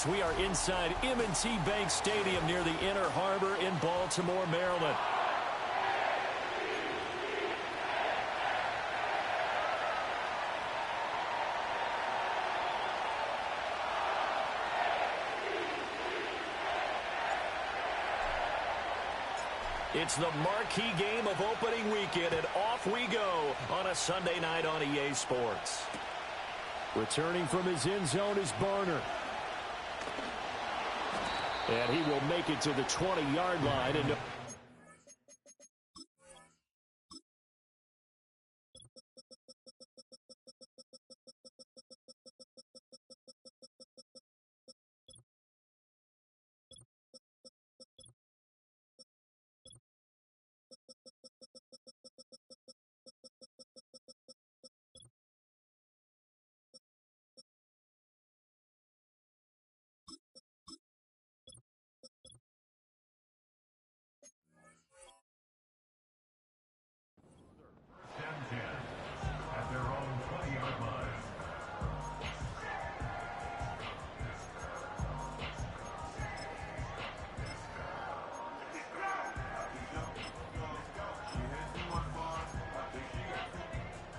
We are inside M&T Bank Stadium near the Inner Harbor in Baltimore, Maryland. It's the marquee game of opening weekend, and off we go on a Sunday night on EA Sports. Returning from his end zone is Barner. And he will make it to the 20-yard line. And at their own 20-yard line.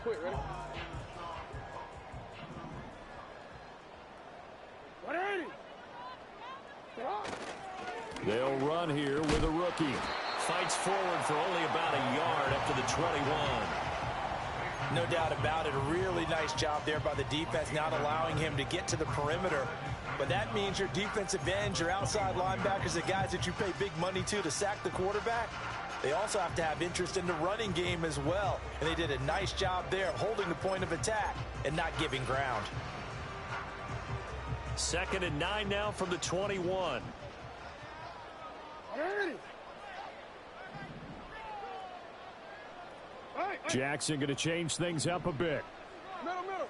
Quick, ready? 180. they'll run here with a rookie. Fights forward for only about a yard up to the 21. No doubt about it. A really nice job there by the defense, not allowing him to get to the perimeter. But that means your defensive ends, your outside linebackers, the guys that you pay big money to sack the quarterback, they also have to have interest in the running game as well. And they did a nice job there of holding the point of attack and not giving ground. 2nd and 9 now from the 21. Jackson going to change things up a bit. Middle.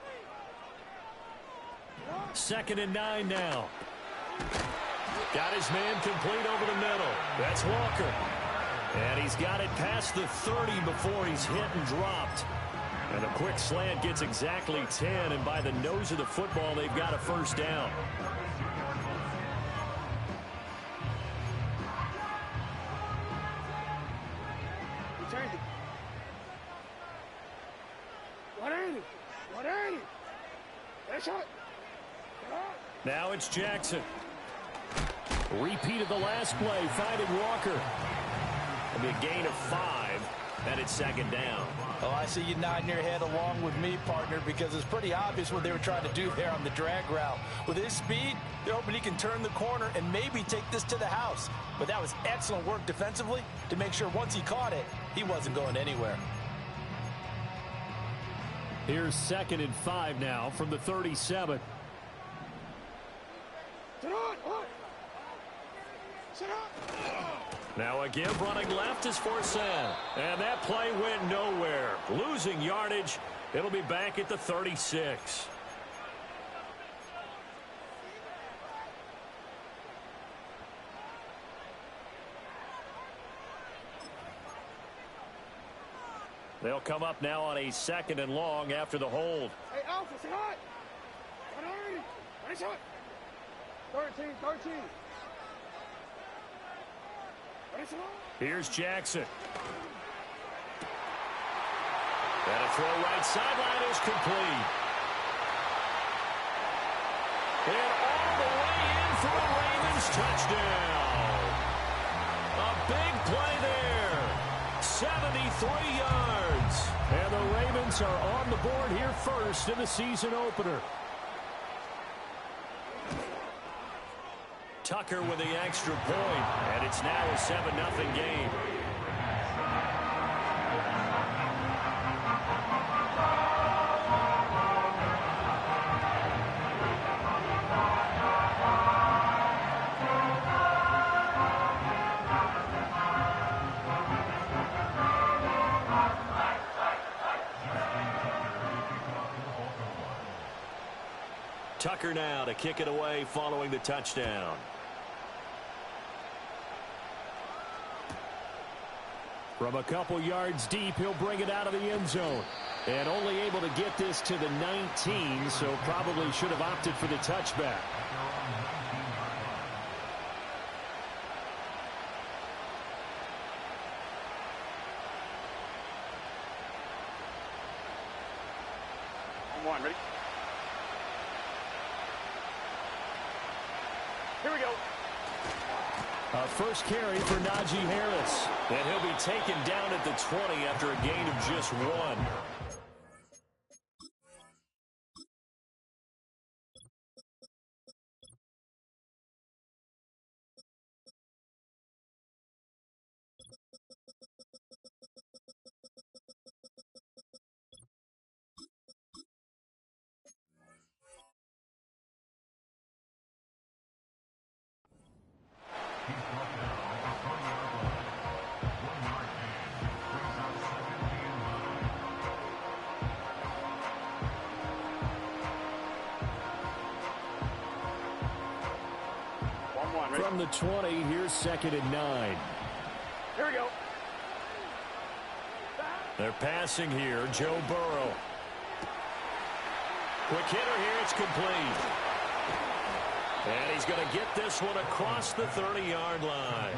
2nd and 9 now. Got his man complete over the middle. That's Walker. And he's got it past the 30 before he's hit and dropped. And a quick slant gets exactly 10, and by the nose of the football, they've got a first down. Change it. 180. 180. That's shot. Now it's Jackson. Repeat of the last play, finding Walker. It'll be a gain of 5, and it's 2nd down. Oh, I see you nodding your head along with me, partner, because it's pretty obvious what they were trying to do there on the drag route. With his speed, they're hoping he can turn the corner and maybe take this to the house. But that was excellent work defensively to make sure once he caught it, he wasn't going anywhere. Here's 2nd and 5 now from the 37. Now again, running left is Forsan. And that play went nowhere. Losing yardage. It'll be back at the 36. They'll come up now on a 2nd and long after the hold. Hey, Alpha, say hot. 180. Nice hot. 13. Here's Jackson. And a throw right sideline is complete. And all the way in for a Ravens touchdown. A big play there. 73 yards. And the Ravens are on the board here first in the season opener. Tucker with the extra point, and it's now a 7-0 game. Tucker now to kick it away following the touchdown. From a couple yards deep, he'll bring it out of the end zone. And only able to get this to the 19, so probably should have opted for the touchback. 1-1. Ready? Here we go. A first carry for Najee Harris. And he'll be taken down at the 20 after a gain of just 1. From the 20, here's 2nd and 9. Here we go. They're passing here. Joe Burrow. Quick hitter here. It's complete. And he's going to get this one across the 30-yard line.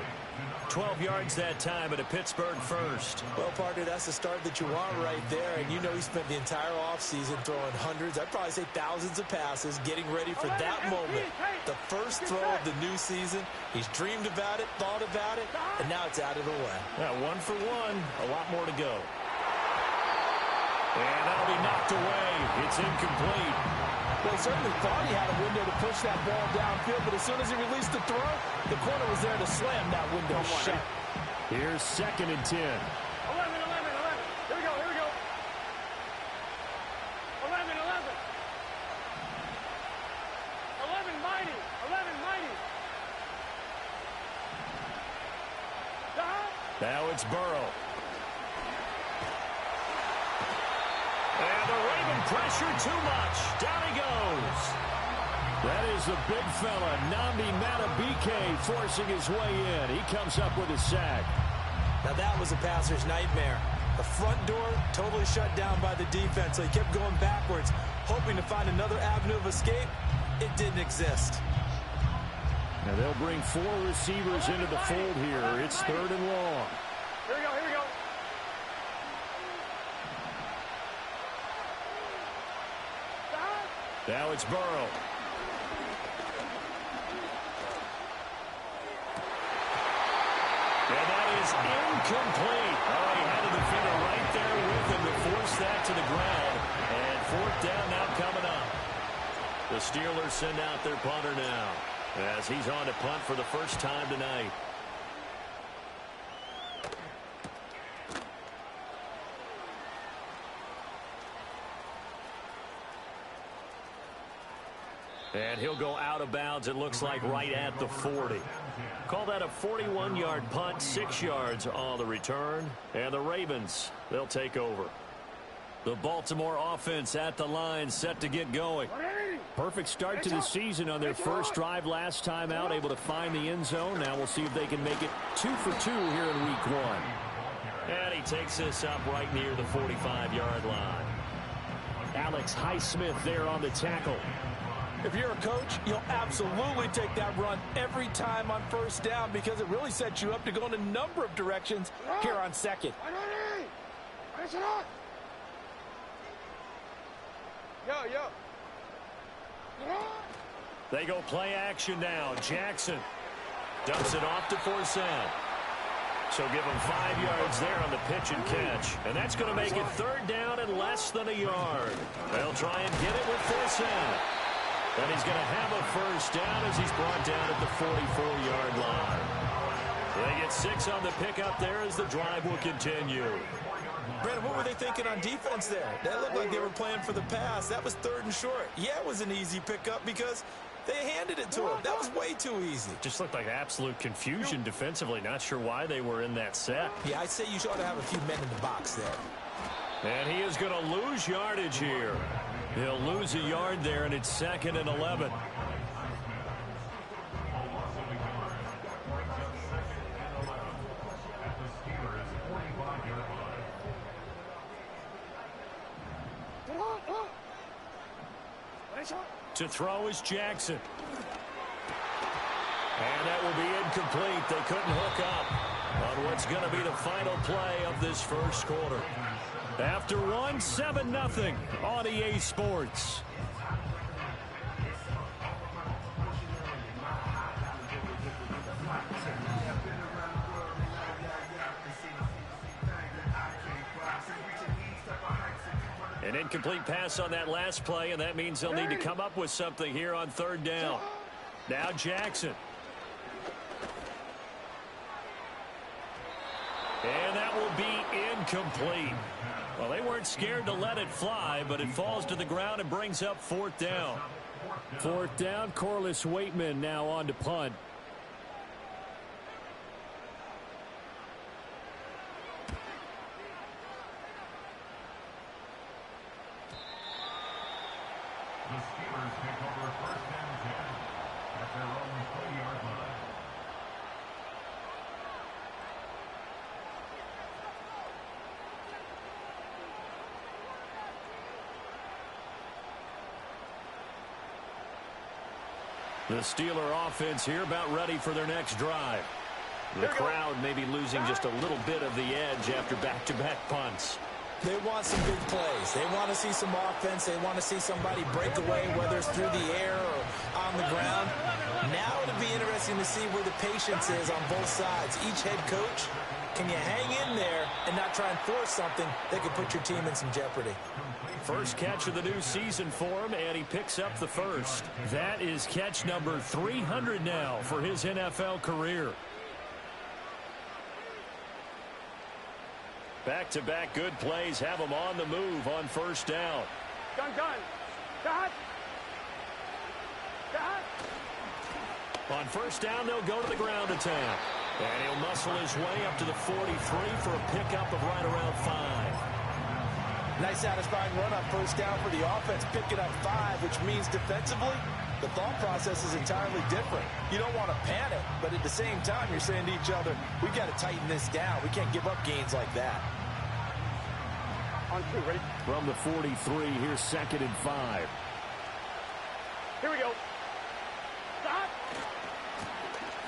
12 yards that time at a Pittsburgh first. Well, partner, that's the start that you want right there. And you know he spent the entire offseason throwing hundreds, I'd probably say thousands of passes, getting ready for that moment. The first throw of the new season. He's dreamed about it, thought about it, and now it's out of the way. Yeah, 1 for 1. A lot more to go. And that'll be knocked away. It's incomplete. Well, he certainly thought he had a window to push that ball downfield, but as soon as he released the throw, the corner was there to slam that window shut. Here's 2nd and 10. 11. Here we go. 11. 11 mighty. 11 mighty. Now it's Burrow. And the Raven pressure too much. Down he goes. That is the big fella, Nnamdi Madubuike, forcing his way in. He comes up with a sack. Now that was a passer's nightmare. The front door totally shut down by the defense, so he kept going backwards, hoping to find another avenue of escape. It didn't exist. Now they'll bring 4 receivers into the fold here. It's 3rd and long. Here we go. Now it's Burrow. And that is incomplete. Oh, he had a defender right there with him to force that to the ground. And 4th down now coming up. The Steelers send out their punter now as he's on to punt for the first time tonight. And he'll go out of bounds, it looks like, right at the 40. Call that a 41-yard punt, 6 yards on the return. And the Ravens, they'll take over. The Baltimore offense at the line, set to get going. Perfect start to the season on their first drive last time out, able to find the end zone. Now we'll see if they can make it 2 for 2 here in week 1. And he takes this up right near the 45-yard line. Alex Highsmith there on the tackle. If you're a coach, you'll absolutely take that run every time on first down because it really sets you up to go in a number of directions here on second. They go play action now. Jackson dumps it off to Forsett. So give him 5 yards there on the pitch and catch. And that's going to make it 3rd down and less than a yard. They'll try and get it with Forsett. And he's going to have a first down as he's brought down at the 44-yard line. They get 6 on the pickup there as the drive will continue. Brandon, what were they thinking on defense there? That looked like they were playing for the pass. That was 3rd and short. Yeah, it was an easy pickup because they handed it to him. That was way too easy. Just looked like absolute confusion defensively. Not sure why they were in that set. Yeah, I'd say you ought to have a few men in the box there. And he is going to lose yardage here. He'll lose a yard there, and it's 2nd and 11. To throw is Jackson. And that will be incomplete. They couldn't hook up on what It's going to be the final play of this first quarter. After one, 7-0 on EA Sports. An incomplete pass on that last play, and that means they'll need to come up with something here on third down. Now Jackson. And that will be incomplete. Well, they weren't scared to let it fly, but it falls to the ground and brings up fourth down. Fourth down, Corliss Waitman now on to punt. The Steelers take over first and 10 at their own 20-yard line. The Steeler offense here about ready for their next drive. The crowd may be losing just a little bit of the edge after back-to-back punts. They want some big plays. They want to see some offense. They want to see somebody break away, whether it's through the air or on the ground. Now it'll be interesting to see where the patience is on both sides. Each head coach, can you hang in there and not try and force something that could put your team in some jeopardy? First catch of the new season for him, and he picks up the first. That is catch number 300 now for his NFL career. Back-to-back good plays have him on the move on first down. Gun. Got. On first down, they'll go to the ground attack. And he'll muscle his way up to the 43 for a pickup of right around 5. Nice satisfying run on first down for the offense, picking up 5, which means defensively, the thought process is entirely different. You don't want to panic, but at the same time, you're saying to each other, we've got to tighten this down. We can't give up gains like that. On 2, ready? From the 43, here's 2nd and 5. Here we go. Stop.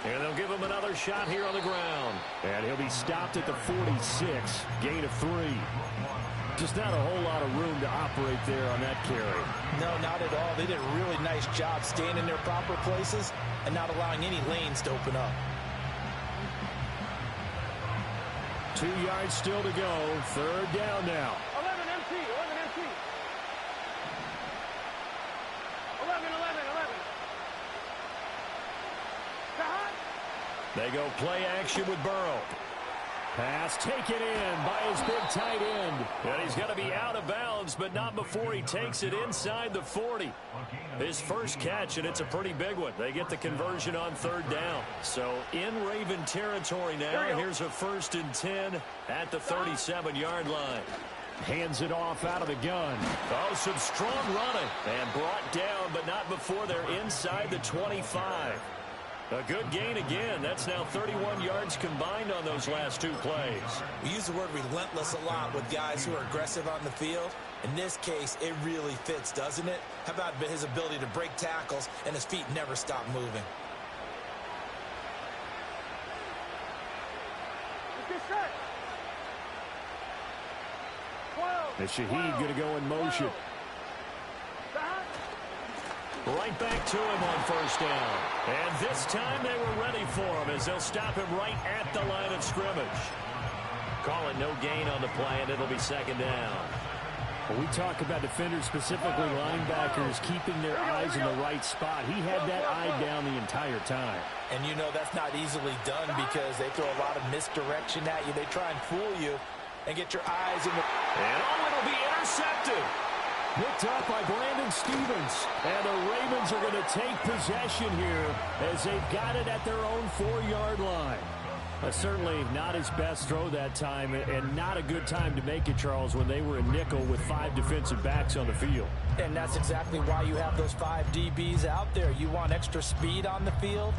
And they'll give him another shot here on the ground. And he'll be stopped at the 46, gain of 3. Just not a whole lot of room to operate there on that carry. No, not at all. They did a really nice job staying in their proper places and not allowing any lanes to open up. 2 yards still to go. Third down now. 11 MT. 11. Got. They go play action with Burrow. Pass taken in by his big tight end. And he's going to be out of bounds, but not before he takes it inside the 40. His first catch, and it's a pretty big one. They get the conversion on third down. So in Raven territory now. Here's a 1st and 10 at the 37-yard line. Hands it off out of the gun. Oh, some strong running. And brought down, but not before they're inside the 25. A good gain again. That's now 31 yards combined on those last 2 plays. We use the word relentless a lot with guys who are aggressive on the field. In this case, it really fits, doesn't it? How about his ability to break tackles and his feet never stop moving? Get set. 12. And Shaheed going to go in motion. Right back to him on first down. And this time they were ready for him as they'll stop him right at the line of scrimmage. Call it no gain on the play, and it'll be 2nd down. When we talk about defenders, specifically linebackers, keeping their eyes in the right spot, he had that eye down the entire time. And you know that's not easily done because they throw a lot of misdirection at you. They try and fool you and get your eyes in the... And it'll be intercepted. Picked up by Brandon Stevens. And the Ravens are going to take possession here as they've got it at their own 4-yard line. Certainly not his best throw that time, and not a good time to make it, Charles, when they were in nickel with 5 defensive backs on the field. And that's exactly why you have those 5 DBs out there. You want extra speed on the field,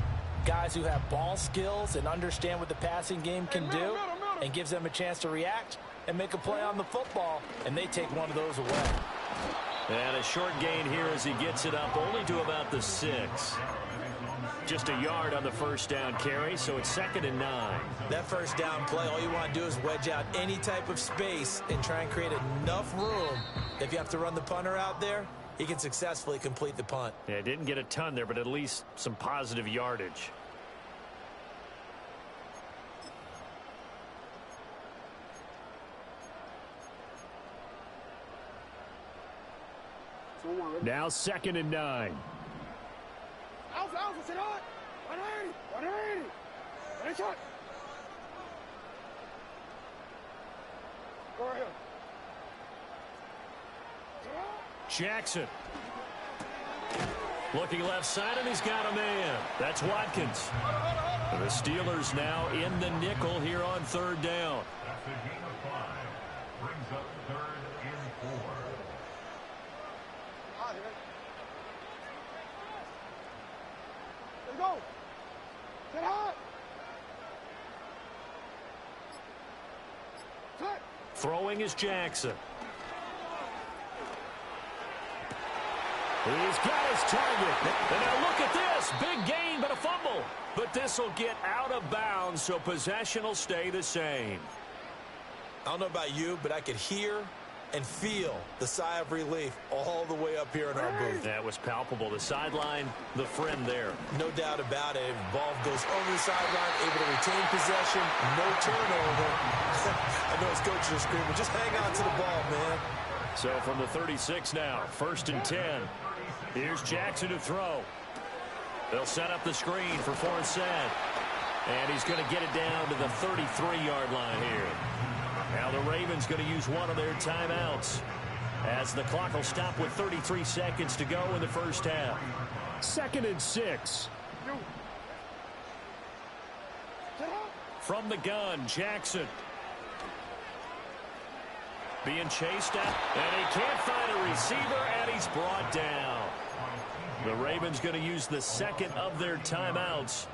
guys who have ball skills and understand what the passing game can do, and gives them a chance to react and make a play on the football, and they take one of those away. And a short gain here as he gets it up only to about the 6. Just a yard on the first down carry, so it's 2nd and 9. That first down play, all you want to do is wedge out any type of space and try and create enough room. If you have to run the punter out there, he can successfully complete the punt. Yeah, didn't get a ton there, but at least some positive yardage. Now 2nd and 9. Alpha, Alpha, sit on. 180, 180. Finish it. Go right here. Sit on. Jackson. Looking left side, and he's got a man. That's Watkins. And the Steelers now in the nickel here on 3rd down. That's a gain of 5. Brings up 3rd and 4. Let's go. Sit hot. Sit. Throwing is Jackson. He's got his target. And now look at this. Big gain, but a fumble. But this will get out of bounds, so possession will stay the same. I don't know about you, but I could hear and feel the sigh of relief all the way up here in our booth. That was palpable. The sideline, the friend there. No doubt about it. Ball goes over the sideline, able to retain possession, no turnover. I know his coaches are screaming, just hang on to the ball, man. So from the 36 now, 1st and 10. Here's Jackson to throw. They'll set up the screen for Forsett. And he's going to get it down to the 33-yard line here. Now the Ravens going to use one of their timeouts as the clock will stop with 33 seconds to go in the first half. 2nd and 6. From the gun, Jackson. Being chased at, and he can't find a receiver, and he's brought down. The Ravens going to use the 2nd of their timeouts.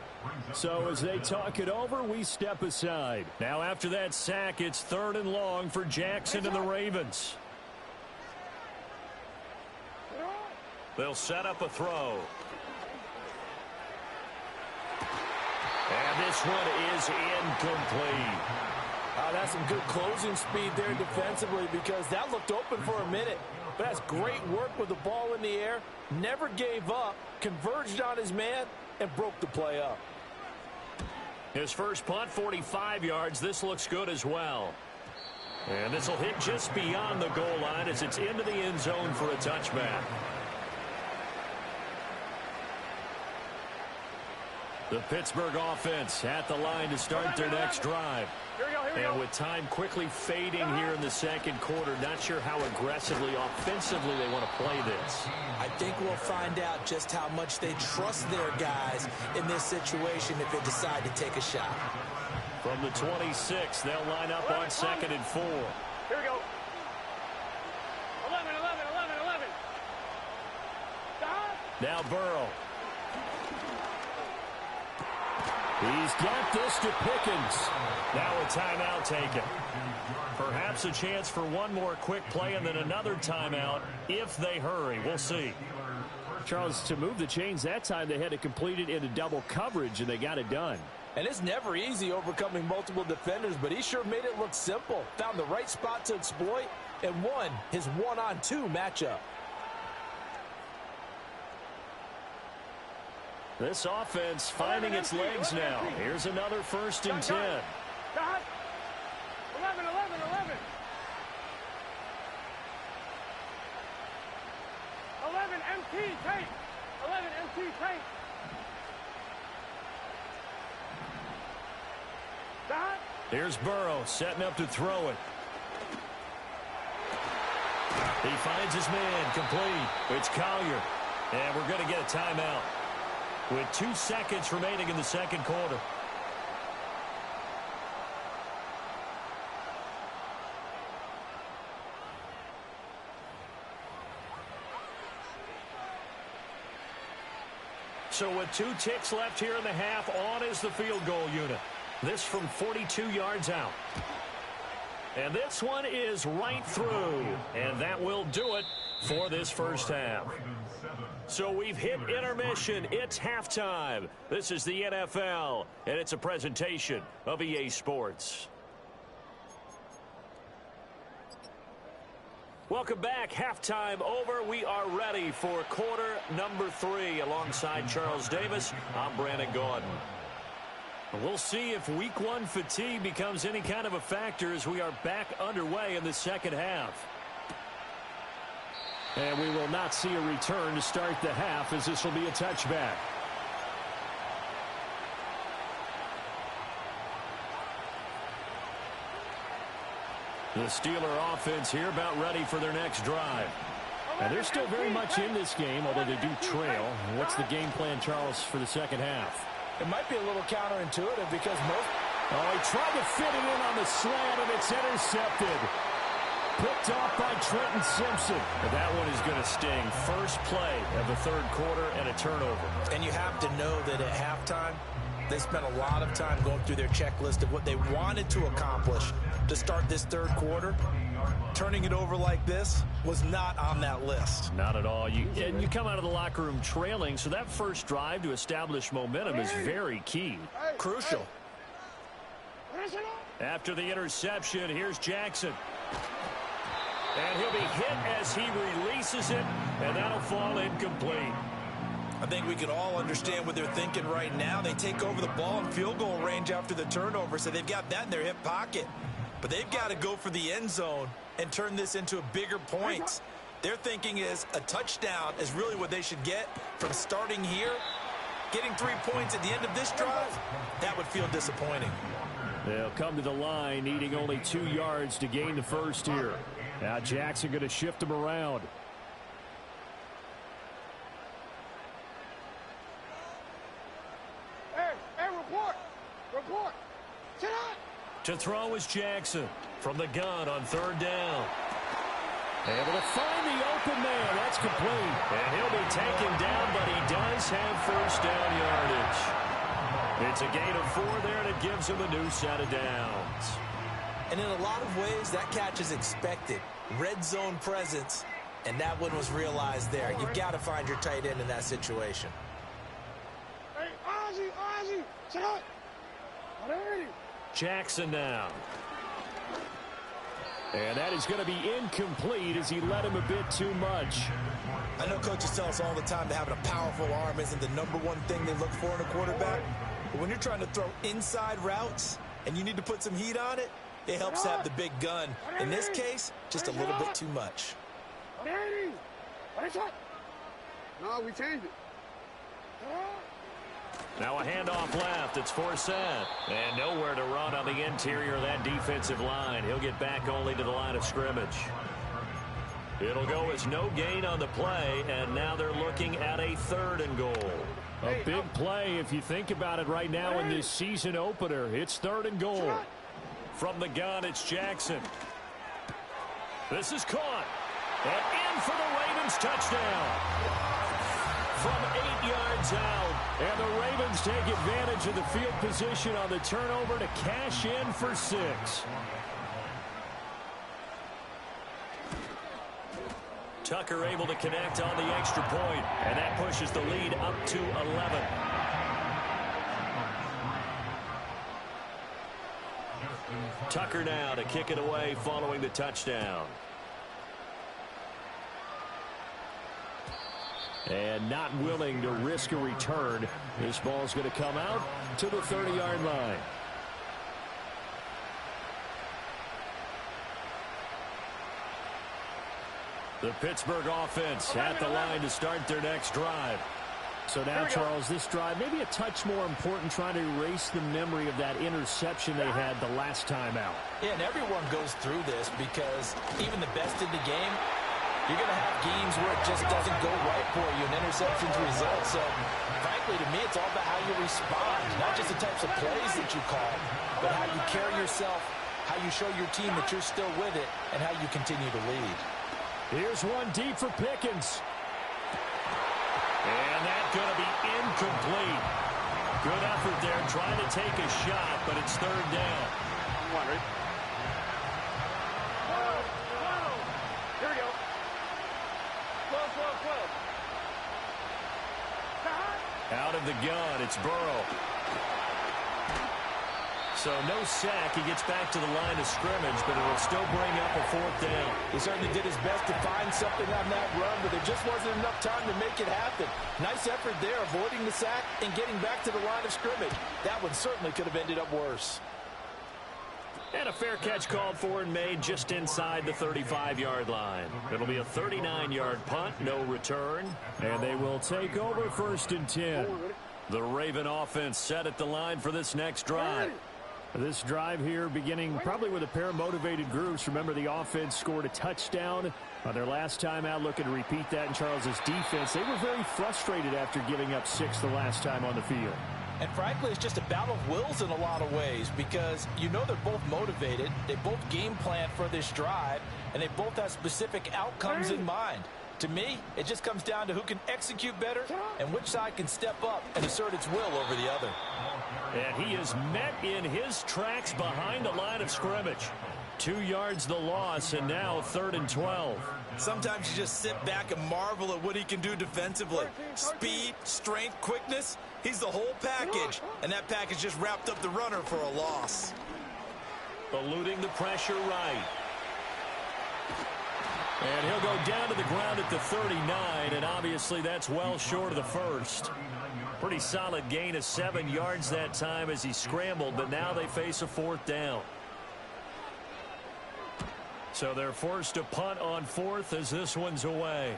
So as they talk it over, we step aside. Now after that sack, it's 3rd and long for Jackson and the Ravens. They'll set up a throw. And this one is incomplete. That's some good closing speed there defensively because that looked open for a minute. But that's great work with the ball in the air. Never gave up, converged on his man, and broke the play up. His first punt, 45 yards. This looks good as well. And this will hit just beyond the goal line as it's into the end zone for a touchback. The Pittsburgh offense at the line to start their next drive. And with time quickly fading here in the 2nd quarter, not sure how aggressively, offensively they want to play this. I think we'll find out just how much they trust their guys in this situation if they decide to take a shot. From the 26, they'll line up on 2nd and 4. Here we go. 11, 11, 11, 11. Now Burrow. He's got this to Pickens. Now a timeout taken. Perhaps a chance for one more quick play and then another timeout if they hurry. We'll see. Charles, to move the chains that time, they had to complete it into double coverage, and they got it done. And it's never easy overcoming multiple defenders, but he sure made it look simple. Found the right spot to exploit and won his one-on-two matchup. This offense finding its legs now. Here's another 1st and 10. 11, 11, 11. 11 MT tank. 11 MT tank. Here's Burrow setting up to throw it. He finds his man complete. It's Collier. And we're going to get a timeout with 2 seconds remaining in the 2nd quarter. So with 2 ticks left here in the half, on is the field goal unit. This from 42 yards out. And this one is right through. And that will do it for this first half. So we've hit intermission. It's halftime. This is the NFL, and it's a presentation of EA Sports. Welcome back. Halftime over. We are ready for quarter number 3. Alongside Charles Davis, I'm Brandon Gaudin. We'll see if week 1 fatigue becomes any kind of a factor as we are back underway in the second half. And we will not see a return to start the half, as this will be a touchback. The Steeler offense here about ready for their next drive. And they're still very much in this game, although they do trail. What's the game plan, Charles, for the second half? It might be a little counterintuitive because most... Oh, he tried to fit it in on the slant, and it's intercepted. Picked off by Trenton Simpson. But that one is going to sting. First play of the third quarter and a turnover. And you have to know that at halftime, they spent a lot of time going through their checklist of what they wanted to accomplish to start this third quarter. Turning it over like this was not on that list. Not at all. You come out of the locker room trailing, so that first drive to establish momentum is very key. Crucial. After the interception, here's Jackson. And he'll be hit as he releases it, and that'll fall incomplete. I think we can all understand what they're thinking right now. They take over the ball in field goal range after the turnover, so they've got that in their hip pocket. But they've got to go for the end zone and turn this into a bigger points. Their thinking is a touchdown is really what they should get from starting here. Getting 3 points at the end of this drive, that would feel disappointing. They'll come to the line needing only 2 yards to gain the first here. Now Jackson going to shift him around. Hey, report. Sit up. To throw is Jackson from the gun on third down. Able to find the open man. That's complete. And he'll be taken down, but he does have first down yardage. It's a gain of 4 there, and it gives him a new set of downs. And in a lot of ways, that catch is expected. Red zone presence, and that one was realized there. You've got to find your tight end in that situation. Hey, Ozzie, sit up. Jackson now. And that is going to be incomplete as he led him a bit too much. I know coaches tell us all the time that having a powerful arm isn't the #1 thing they look for in a quarterback. But when you're trying to throw inside routes and you need to put some heat on it, it helps have the big gun. In this case, just a little bit too much. No, we changed it. Now a handoff left. It's Forsett. And nowhere to run on the interior of that defensive line. He'll get back only to the line of scrimmage. It'll go as no gain on the play, and now they're looking at a 3rd and goal. A big play if you think about it right now in this season opener. It's 3rd and goal. From the gun, it's Jackson. This is caught. And in for the Ravens touchdown. From 8 yards out. And the Ravens take advantage of the field position on the turnover to cash in for 6. Tucker able to connect on the extra point, and that pushes the lead up to 11. Tucker now to kick it away following the touchdown. And not willing to risk a return. This ball's going to come out to the 30-yard line. The Pittsburgh offense at the line to start their next drive. So now, Charles, this drive maybe a touch more important, trying to erase the memory of that interception they had the last time out. Yeah, and everyone goes through this because even the best in the game, you're going to have games where it just doesn't go right for you, and interceptions result. So, frankly, to me, it's all about how you respond, not just the types of plays that you call, but how you carry yourself, how you show your team that you're still with it, and how you continue to lead. Here's one deep for Pickens. And that's going to be incomplete. Good effort there, trying to take a shot, but it's 3rd down. Come on, Rick. Here we go. 12. Out of the gun, it's Burrow. So no sack. He gets back to the line of scrimmage, but it'll still bring up a 4th down. He certainly did his best to find something on that run, but there just wasn't enough time to make it happen. Nice effort there, avoiding the sack and getting back to the line of scrimmage. That one certainly could have ended up worse. And a fair catch called for and made just inside the 35-yard line. It'll be a 39-yard punt, no return. And they will take over 1st and 10. The Raven offense set at the line for this next drive. This drive here beginning probably with a pair of motivated groups. Remember, the offense scored a touchdown on their last time out, looking to repeat that in Charles's defense. They were very frustrated after giving up 6 the last time on the field. And frankly, it's just a battle of wills in a lot of ways because you know they're both motivated. They both game plan for this drive, and they both have specific outcomes in mind. To me, it just comes down to who can execute better and which side can step up and assert its will over the other. And he is met in his tracks behind the line of scrimmage. 2 yards the loss, and now 3rd and 12. Sometimes you just sit back and marvel at what he can do defensively. Speed, strength, quickness, he's the whole package. And that package just wrapped up the runner for a loss. Eluding the pressure right. And he'll go down to the ground at the 39, and obviously that's well short of the first. Pretty solid gain of 7 yards that time as he scrambled, but now they face a 4th down. So they're forced to punt on 4th as this one's away.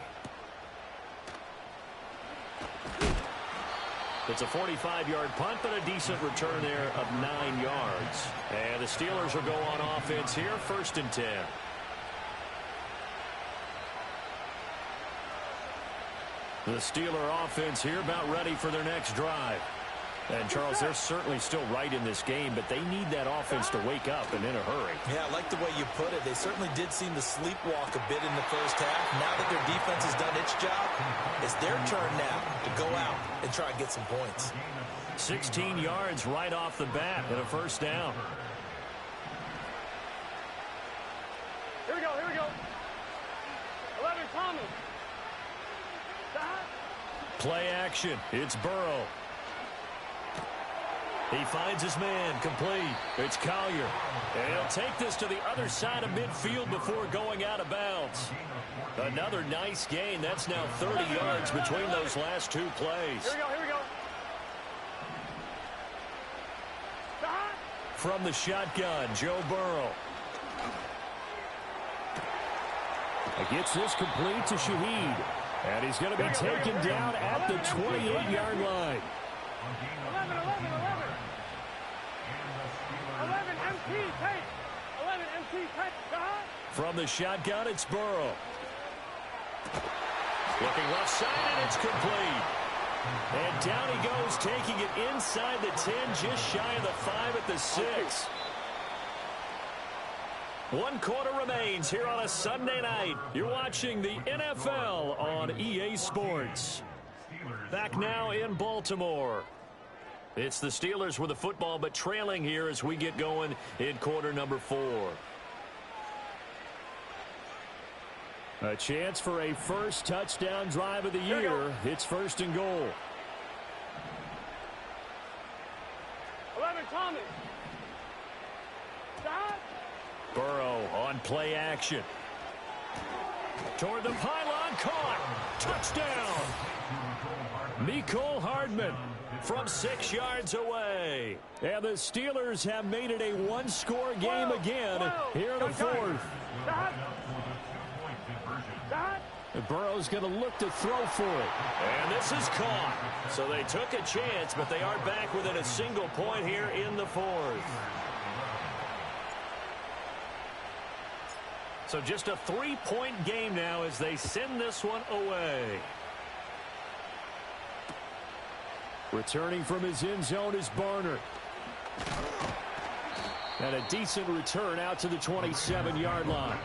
It's a 45-yard punt, but a decent return there of 9 yards. And the Steelers will go on offense here, 1st and 10. The Steeler offense here about ready for their next drive. And, Charles, they're certainly still right in this game, but they need that offense to wake up and in a hurry. Yeah, I like the way you put it. They certainly did seem to sleepwalk a bit in the first half. Now that their defense has done its job, it's their turn now to go out and try and get some points. 16 yards right off the bat and a 1st down. Here we go, here we go. 11, Thomas. Play action. It's Burrow. He finds his man, complete. It's Collier. And he'll take this to the other side of midfield before going out of bounds. Another nice gain. That's now 30 yards between those last 2 plays. Here we go, here we go. From the shotgun, Joe Burrow. He gets this complete to Shaheed. And he's going to be taken down at the 28-yard line. 11 MT, take. 11 MT, take. From the shotgun, it's Burrow. Looking left side, and it's complete. And down he goes, taking it inside the 10, just shy of the 5 at the 6. 1 quarter remains here on a Sunday night. You're watching the NFL on EA Sports. Back now in Baltimore. It's the Steelers with the football, but trailing here as we get going in quarter number 4. A chance for a first touchdown drive of the year. It's 1st and goal. 11, Thomas. Burrow on play action. Toward the pylon, caught. Touchdown. Mecole Hardman from 6 yards away. And the Steelers have made it a 1-score game again here in the 4th. Burrow's going to look to throw for it. And this is caught. So they took a chance, but they are back within a single point here in the 4th. So just a 3-point game now as they send this one away. Returning from his end zone is Barner. And a decent return out to the 27-yard line.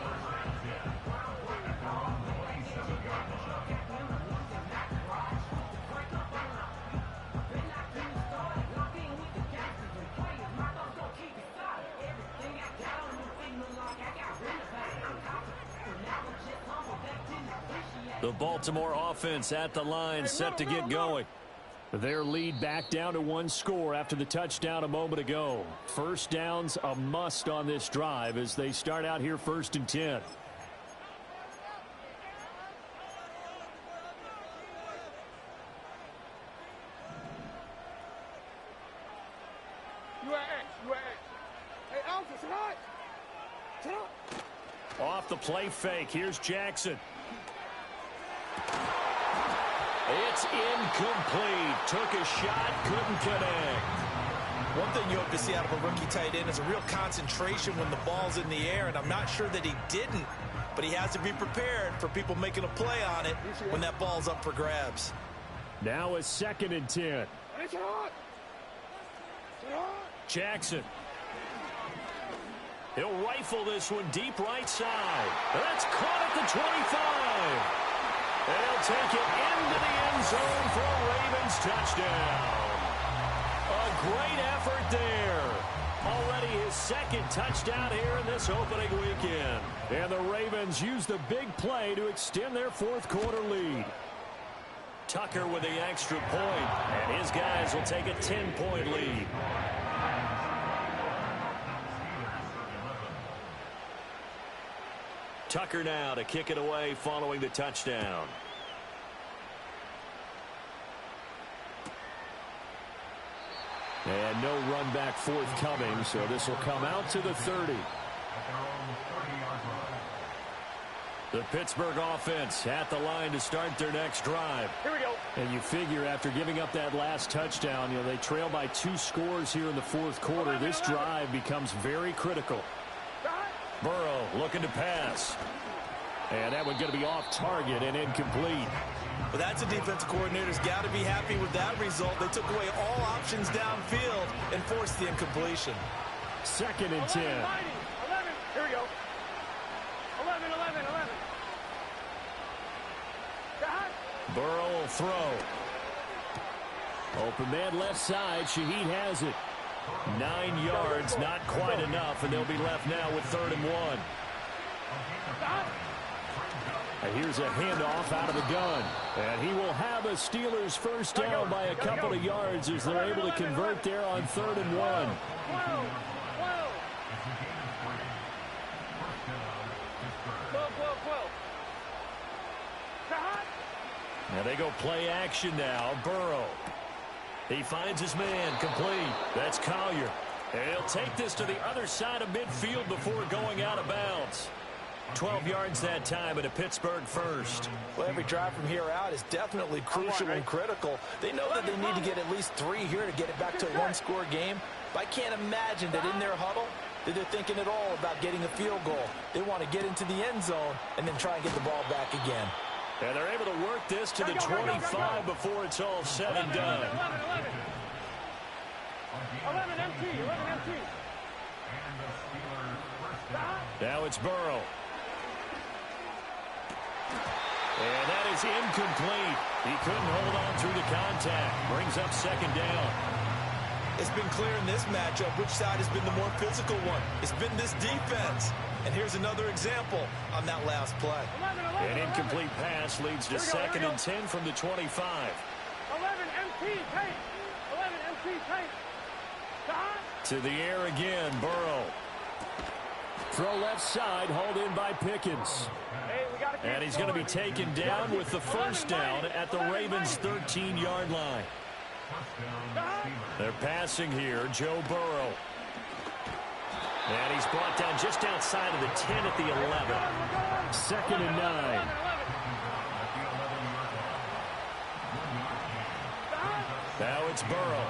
The Baltimore offense at the line, set to get going. Their lead back down to 1 score after the touchdown a moment ago. First down's a must on this drive as they start out here 1st and 10. Hey, Alpha, sit up. Sit up. Off the play fake. Here's Jackson. It's incomplete. Took a shot, couldn't connect. One thing you hope to see out of a rookie tight end is a real concentration when the ball's in the air, and I'm not sure that he didn't, but he has to be prepared for people making a play on it when that ball's up for grabs. Now a 2nd and 10. Hey, sit up. Sit up. Jackson. He'll rifle this one deep right side. That's caught at the 25. They'll take it into the end zone for a Ravens touchdown. A great effort there. Already his 2nd touchdown here in this opening weekend. And the Ravens use the big play to extend their 4th quarter lead. Tucker with the extra point, and his guys will take a 10-point lead. Tucker now to kick it away following the touchdown. And no run back forthcoming, so this will come out to the 30. The Pittsburgh offense at the line to start their next drive. Here we go. And you figure after giving up that last touchdown, they trail by 2 scores here in the 4th quarter. This drive becomes very critical. Burrow looking to pass. And that one going to be off target and incomplete. Well, that's a defensive coordinator's got to be happy with that result. They took away all options downfield and forced the incompletion. 2nd and 10. 11. Here we go. 11. Burrow will throw. Open man left side. Shaheed has it. 9 yards, not quite enough, and they'll be left now with 3rd and 1. And here's a handoff out of the gun. And he will have a Steelers first down by a couple of yards as they're able to convert there on 3rd and 1. Now they go play action now. Burrow. He finds his man complete. That's Collier. And he'll take this to the other side of midfield before going out of bounds. 12 yards that time and a Pittsburgh first. Well, every drive from here out is definitely crucial and critical. They know that they need to get at least 3 here to get it back to a 1-score game. But I can't imagine that in their huddle that they're thinking at all about getting a field goal. They want to get into the end zone and then try and get the ball back again. And they're able to work this to the 25 before it's all said and done. 11 empty. Now it's Burrow. And that is incomplete. He couldn't hold on through the contact. Brings up 2nd down. It's been clear in this matchup which side has been the more physical one. It's been this defense. And here's another example on that last play. An incomplete pass leads to 2nd and 10 from the 25. 11 empty. Tight. 11 empty. Tight. To the air again, Burrow. Throw left side, hauled in by Pickens. And he's going to be taken down with the first down at the Ravens' 13-yard line. They're passing here, Joe Burrow. And he's brought down just outside of the 10 at the 11. 2nd and 9. Now it's Burrow.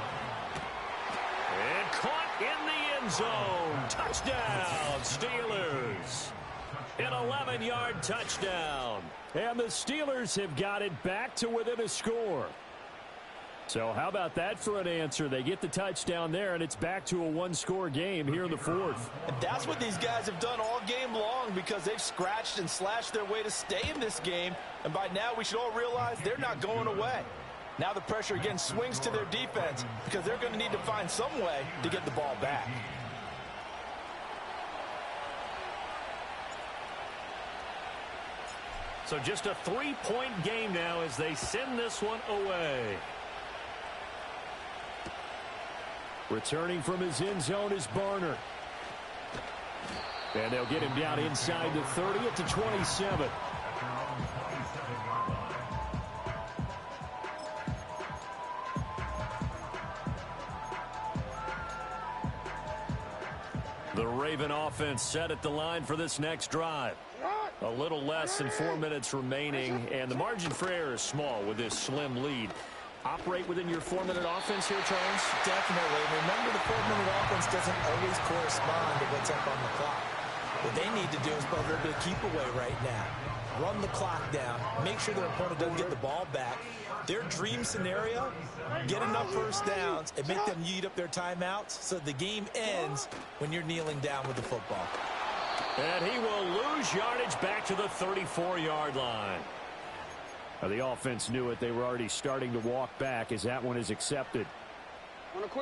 And caught in the end zone. Touchdown, Steelers. An 11-yard touchdown. And the Steelers have got it back to within a score. So how about that for an answer? They get the touchdown there, and it's back to a 1-score game here in the 4th. And that's what these guys have done all game long because they've scratched and slashed their way to stay in this game. And by now, we should all realize they're not going away. Now the pressure again swings to their defense because they're going to need to find some way to get the ball back. So just a 3-point game now as they send this one away. Returning from his end zone is Barner. And they'll get him down inside the 30 at the 27. The Raven offense set at the line for this next drive. A little less than 4 minutes remaining, and the margin for error is small with this slim lead. Operate within your 4-minute offense here, Charles? Definitely. Remember, the 4-minute offense doesn't always correspond to what's up on the clock. What they need to do is put a little bit of keep away right now. Run the clock down. Make sure their opponent doesn't get the ball back. Their dream scenario, get enough first downs and make them eat up their timeouts so the game ends when you're kneeling down with the football. And he will lose yardage back to the 34-yard line. Now, the offense knew it. They were already starting to walk back as that one is accepted.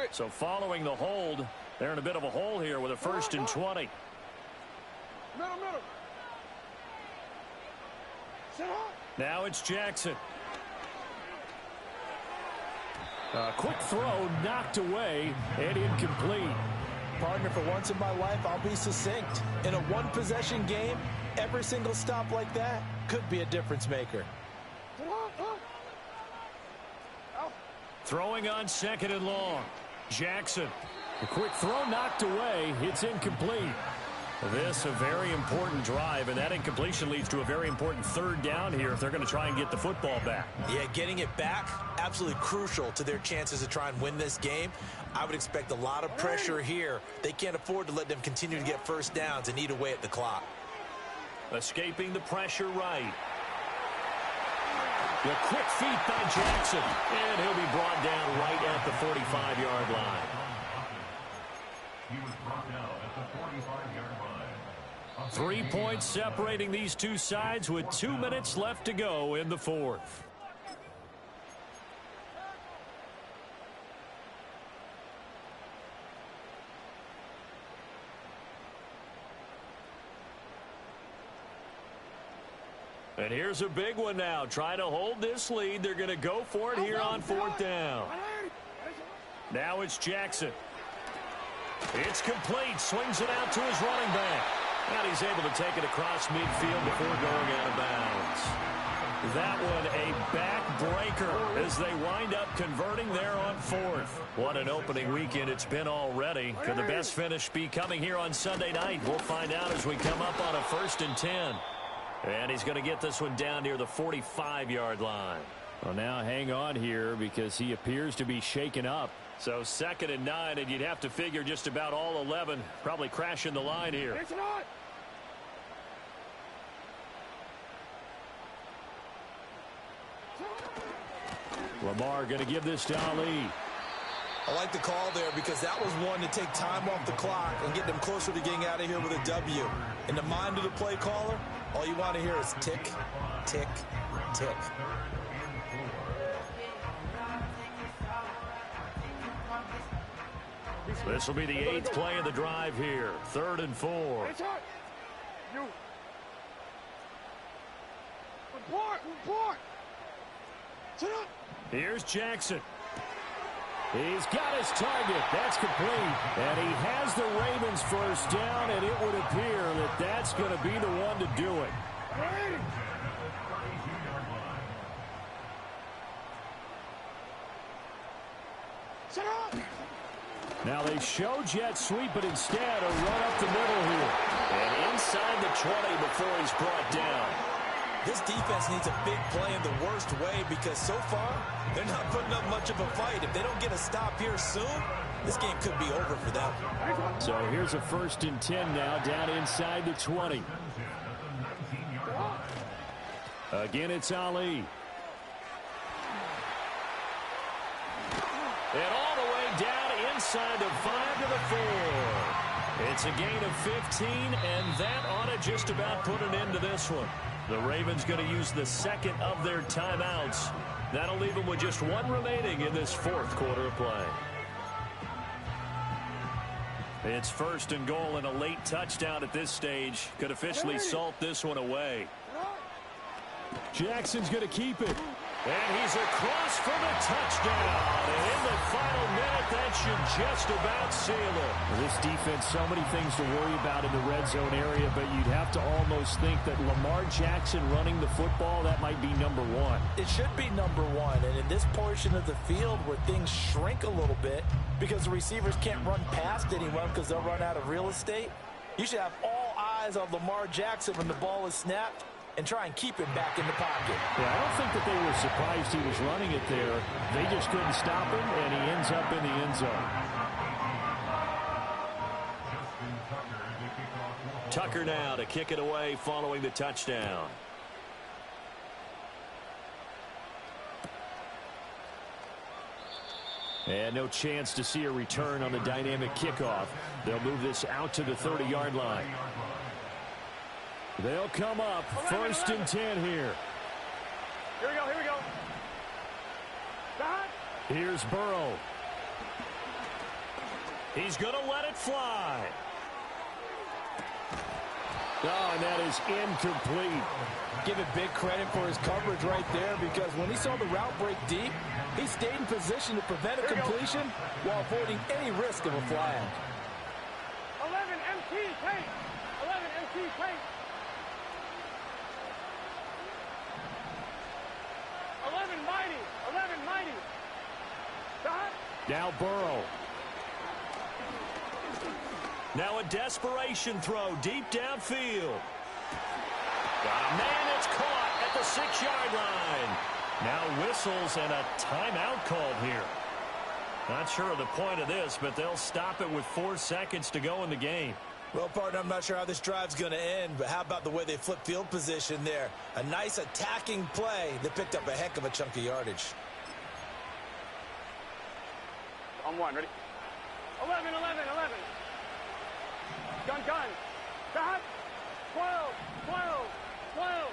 So following the hold, they're in a bit of a hole here with a 1st and 20. Middle. Now it's Jackson. A quick throw knocked away and incomplete. Partner, for once in my life, I'll be succinct. In a one-possession game, every single stop like that could be a difference maker. Throwing on 2nd and long. Jackson. A quick throw knocked away. It's incomplete. This a very important drive, and that incompletion leads to a very important 3rd down here if they're going to try and get the football back. Yeah, getting it back, absolutely crucial to their chances to try and win this game. I would expect a lot of pressure here. They can't afford to let them continue to get first downs and eat away at the clock. Escaping the pressure right. The quick feet by Jackson, and he'll be brought down right at the 45-yard line. He was brought down at the 45-yard line. 3 points separating these two sides with 2 minutes left to go in the 4th. And here's a big one now. Trying to hold this lead. They're going to go for it here on 4th down. Now it's Jackson. It's complete. Swings it out to his running back. And he's able to take it across midfield before going out of bounds. That one a backbreaker as they wind up converting there on 4th. What an opening weekend it's been already. Could the best finish be coming here on Sunday night? We'll find out as we come up on a 1st and 10. And he's going to get this one down near the 45-yard line. Well, now hang on here because he appears to be shaken up. So 2nd and 9, and you'd have to figure just about all 11 probably crashing the line here. Lamar going to give this to Ali. I like the call there because that was one to take time off the clock and get them closer to getting out of here with a W. In the mind of the play caller, all you want to hear is tick, tick, tick. This will be the 8th play of the drive here. 3rd and 4. Here's Jackson. He's got his target. That's complete. And he has the Ravens first down, and it would appear that that's going to be the one to do it. Now they show jet sweep, but instead a run up the middle here. And inside the 20 before he's brought down. This defense needs a big play in the worst way because so far they're not putting up much of a fight. If they don't get a stop here soon, this game could be over for them. So here's a 1st and 10 now down inside the 20. Again, it's Ali. And all the way down inside the 5 to the 4. It's a gain of 15, and that ought to just about put an end to this one. The Ravens going to use the 2nd of their timeouts. That'll leave them with just 1 remaining in this 4th quarter of play. It's 1st and goal, and a late touchdown at this stage could officially salt this one away. Jackson's going to keep it. And he's across for the touchdown. And in the final minute, that should just about seal it. This defense, so many things to worry about in the red zone area, but you'd have to almost think that Lamar Jackson running the football, that might be number one. It should be number one. And in this portion of the field where things shrink a little bit because the receivers can't run past anyone because they'll run out of real estate, you should have all eyes on Lamar Jackson when the ball is snapped and try and keep him back in the pocket. Yeah, I don't think that they were surprised he was running it there. They just couldn't stop him, and he ends up in the end zone. Tucker now to kick it away following the touchdown. And no chance to see a return on the dynamic kickoff. They'll move this out to the 30-yard line. They'll come up 1st and 10 here. Here we go, here we go. Back. Here's Burrow. He's going to let it fly. Oh, and that is incomplete. Give it big credit for his coverage right there because when he saw the route break deep, he stayed in position to prevent a completion while avoiding any risk of a flag. 11 MT paint. 11 MT paint. 11 mighty. 11 mighty. Stop. Now Burrow. Now a desperation throw deep downfield. Got a man, it's caught at the 6-yard line. Now whistles and a timeout called here. Not sure of the point of this, but they'll stop it with 4 seconds to go in the game. Well, partner, I'm not sure how this drive's going to end, but how about the way they flip field position there? A nice attacking play that picked up a heck of a chunk of yardage. On one, ready? 11, 11, 11. Gun, gun. Stop. 12, 12, 12.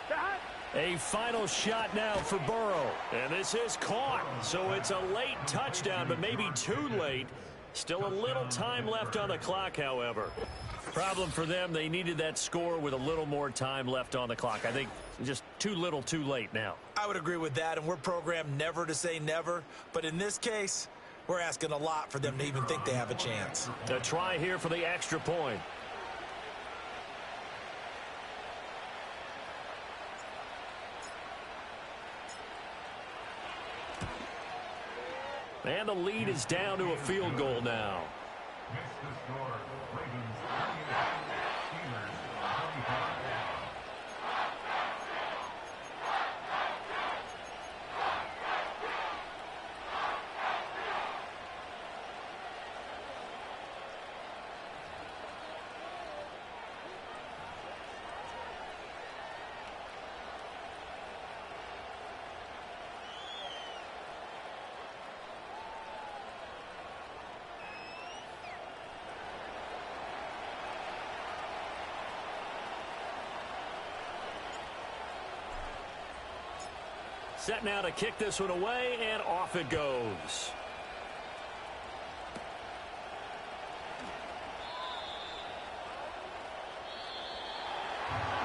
Stop. A final shot now for Burrow. And this is caught. So it's a late touchdown, but maybe too late. Still a little time left on the clock, however. Problem for them, they needed that score with a little more time left on the clock. I think just too little too late now. I would agree with that, and we're programmed never to say never. But in this case, we're asking a lot for them to even think they have a chance. A try here for the extra point. And the lead is down to a field goal now. Missed the score. Ravens 28, Steelers 25. Set now to kick this one away, and off it goes.